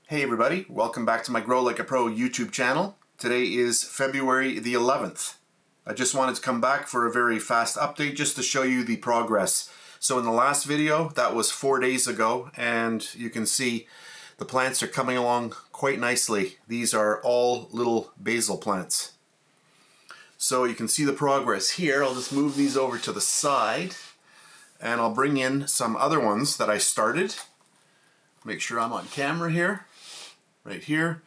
Hey everybody, welcome back to my Grow Like a Pro YouTube channel. Today is February the 11th. I just wanted to come back for a very fast update just to show you the progress. So in the last video, that was 4 days ago, and you can see the plants are coming along quite nicely. These are all little basil plants. So you can see the progress here. I'll just move these over to the side and I'll bring in some other ones that I started. Make sure I'm on camera here, right here.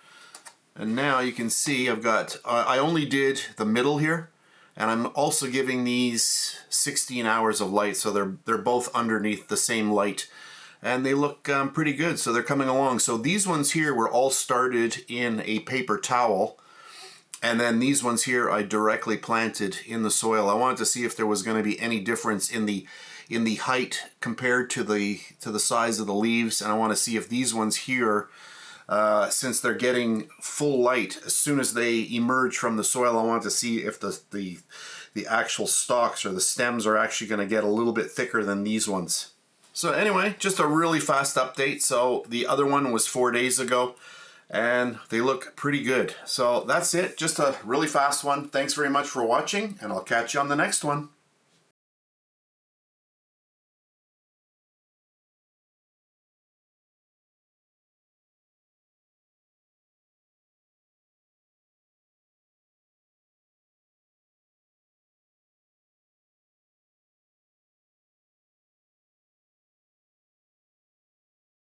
And now you can see I've got, I only did the middle here, and I'm also giving these 16 hours of light, so they're both underneath the same light. And they look pretty good, so they're coming along. So these ones here were all started in a paper towel, and then these ones here I directly planted in the soil. I wanted to see if there was going to be any difference in the height compared to the size of the leaves, and I want to see if these ones here, since they're getting full light as soon as they emerge from the soil, I want to see if the actual stalks or the stems are actually going to get a little bit thicker than these ones. So anyway, just a really fast update. So the other one was 4 days ago, and they look pretty good. So that's it, just a really fast one. Thanks very much for watching, and I'll catch you on the next one.